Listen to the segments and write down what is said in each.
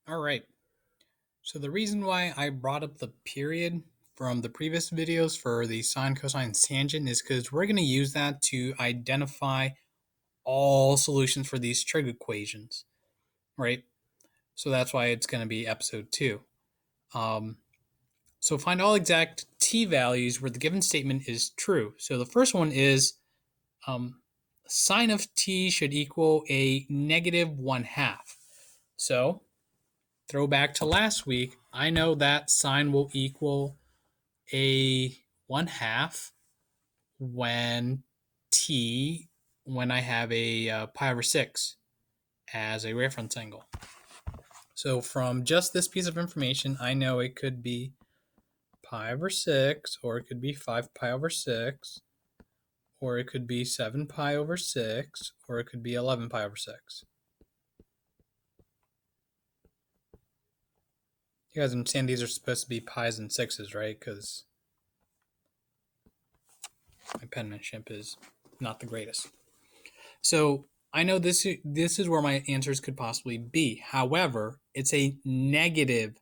All right. So the reason why I brought up the period from the previous videos for the sine, cosine, and tangent is because we're going to use that to identify all solutions for these trig equations, right? So that's why it's going to be episode 2. Um, so find all exact t values where the given statement is true. So the first one is sine of t should equal a negative 1/2. So throw back to last week, I know that sine will equal a 1/2 when t when I have a pi over 6 as a reference angle. So from just this piece of information, I know it could be pi over 6, or it could be 5 pi over 6, or it could be 7 pi over 6, or it could be 11 pi over 6. You guys understand these are supposed to be pi's and 6's, right? Because my penmanship is not the greatest. So I know this is where my answers could possibly be. However, it's a negative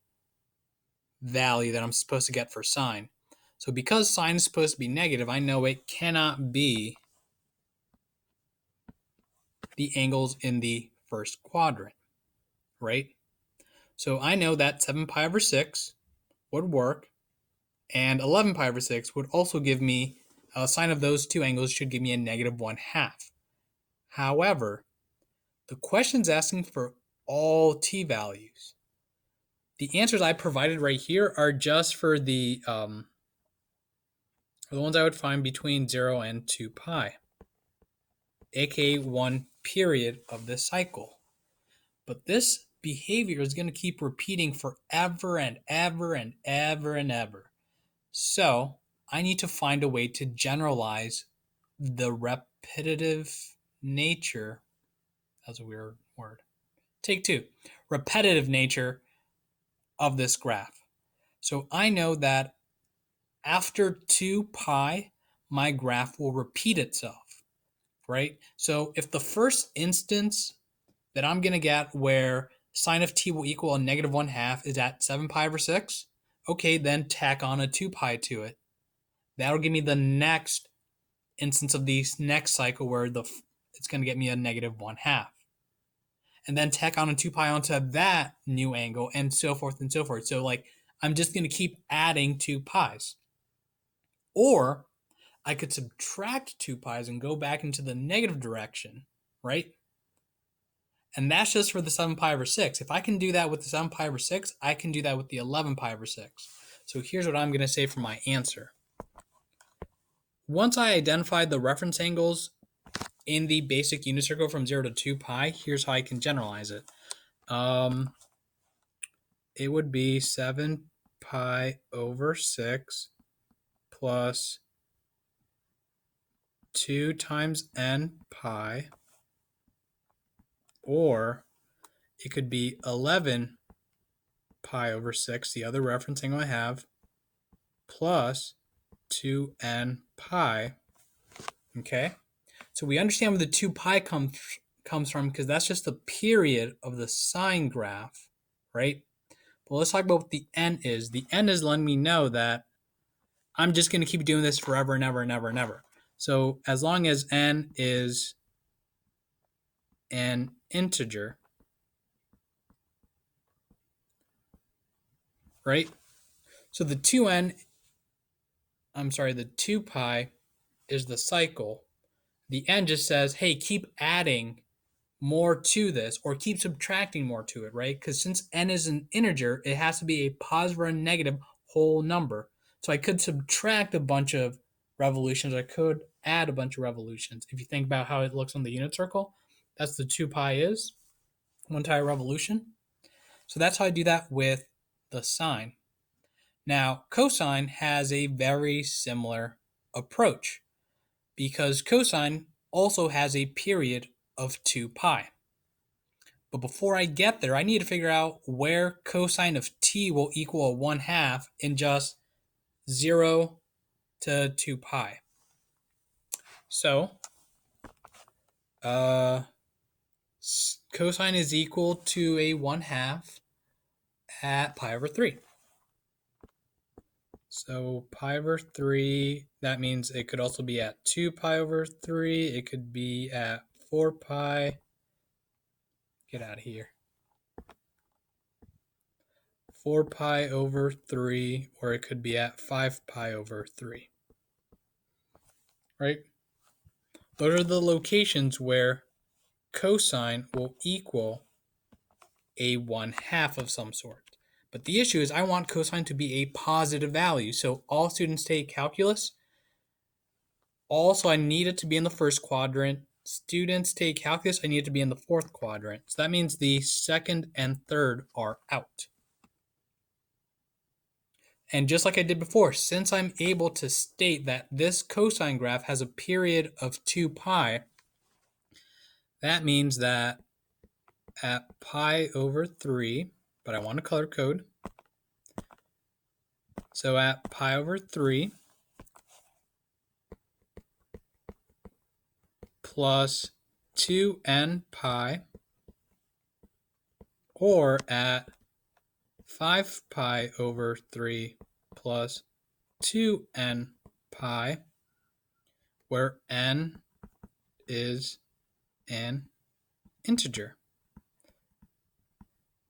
value that I'm supposed to get for sine. So because sine is supposed to be negative, I know it cannot be the angles in the first quadrant, right? So I know that 7 pi over 6 would work, and 11 pi over 6 would also give me a sine of those two angles should give me a negative 1/2. However, the question's asking for all t values. The answers I provided right here are just for the ones I would find between 0 and 2 pi, aka one period of this cycle. But this behavior is going to keep repeating forever and ever and ever and ever. So I need to find a way to generalize the repetitive nature. That's a weird word. Take two. Repetitive nature of this graph. So I know that after 2 pi, my graph will repeat itself, right? So if the first instance that I'm going to get where sine of t will equal a negative 1/2 is at 7 pi over 6, okay, then tack on a 2 pi to it. That'll give me the next instance of the next cycle where it's going to get me a negative 1/2. And then tack on a 2 pi onto that new angle, and so forth and so forth. So, like, I'm just going to keep adding 2 pi's. Or I could subtract 2 pi's and go back into the negative direction, right? And that's just for the 7 pi over 6. If I can do that with the 7 pi over 6, I can do that with the 11 pi over 6. So here's what I'm going to say for my answer. Once I identified the reference angles in the basic unit circle from 0 to 2 pi, here's how I can generalize it. It would be 7 pi over 6 plus 2 times n pi, or it could be 11 pi over 6, the other reference angle I have, plus 2n pi. Okay? So we understand where the 2 pi comes from because that's just the period of the sine graph, right? But let's talk about what the n is. The n is letting me know that I'm just going to keep doing this forever and ever and ever and ever. So as long as n is an integer, right? So the 2 pi is the cycle. The n just says, hey, keep adding more to this or keep subtracting more to it, right? Because since n is an integer, it has to be a positive or a negative whole number. So I could subtract a bunch of revolutions. I could add a bunch of revolutions. If you think about how it looks on the unit circle, that's the 2 pi is, one entire revolution. So that's how I do that with the sine. Now, cosine has a very similar approach because cosine also has a period of 2 pi. But before I get there, I need to figure out where cosine of t will equal a 1/2 in just 0 to 2 pi. So, cosine is equal to a 1/2 at pi over 3. So pi over 3, that means it could also be at 2 pi over 3. It could be at 4 pi. Get out of here. 4 pi over 3, or it could be at 5 pi over 3. Right? Those are the locations where cosine will equal a 1/2 of some sort. But the issue is I want cosine to be a positive value. So all students take calculus. Also, I need it to be in the first quadrant. Students take calculus, I need it to be in the fourth quadrant. So that means the second and third are out. And just like I did before, since I'm able to state that this cosine graph has a period of 2 pi, that means that at pi over 3, but I want to color code. So at pi over 3 plus 2n pi, or at 5 pi over 3 plus 2n pi, where n is an integer.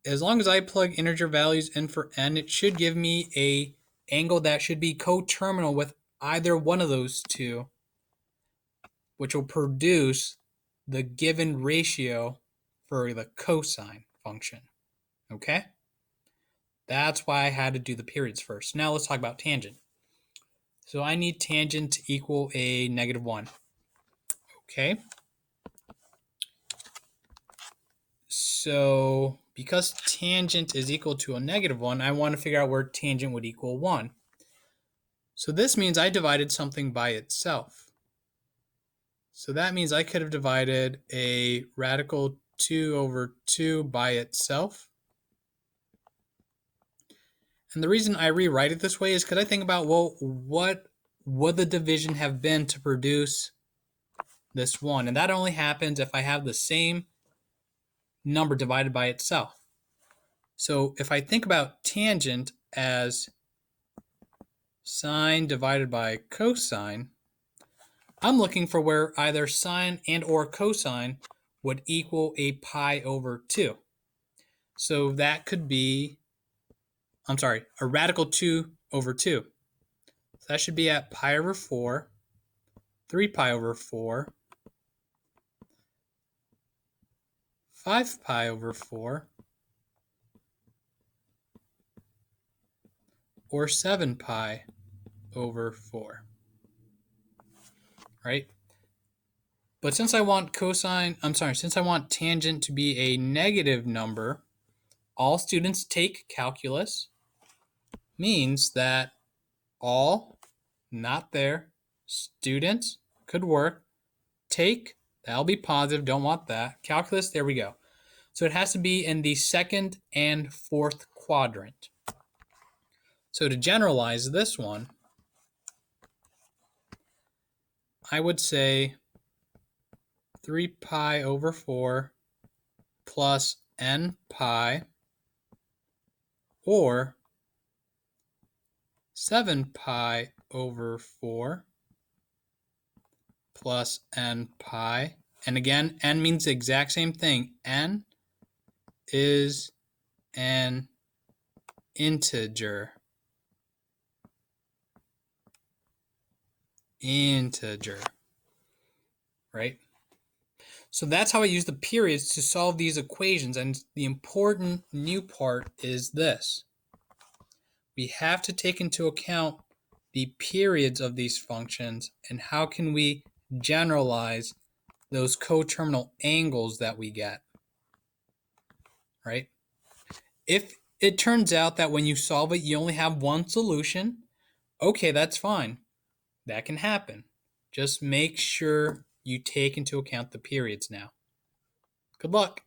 As long as I plug integer values in for n, it should give me an angle that should be coterminal with either one of those two, which will produce the given ratio for the cosine function. Okay? That's why I had to do the periods first. Now let's talk about tangent. So I need tangent to equal a -1. Okay? So because tangent is equal to a -1, I want to figure out where tangent would equal 1. So this means I divided something by itself. So that means I could have divided a radical 2 over 2 by itself. And the reason I rewrite it this way is because I think about, well, what would the division have been to produce this 1? And that only happens if I have the same number divided by itself. So if I think about tangent as sine divided by cosine, I'm looking for where either sine and or cosine would equal a pi over 2. So that could be, a radical 2 over 2. So that should be at pi over 4, 3 pi over 4, 5 pi over 4, or 7 pi over 4. Right? But since I want since I want tangent to be a negative number, all students take calculus means that all, not there, students could work, take, that'll be positive, don't want that, calculus, there we go. So it has to be in the second and fourth quadrant. So to generalize this one, I would say 3 pi over 4 plus n pi, or 7 pi over 4 plus n pi. And again, n means the exact same thing. N is an integer. Right? So that's how I use the periods to solve these equations. And the important new part is this. We have to take into account the periods of these functions and how can we generalize those coterminal angles that we get. Right? If it turns out that when you solve it, you only have one solution, okay, that's fine. That can happen. Just make sure you take into account the periods now. Good luck.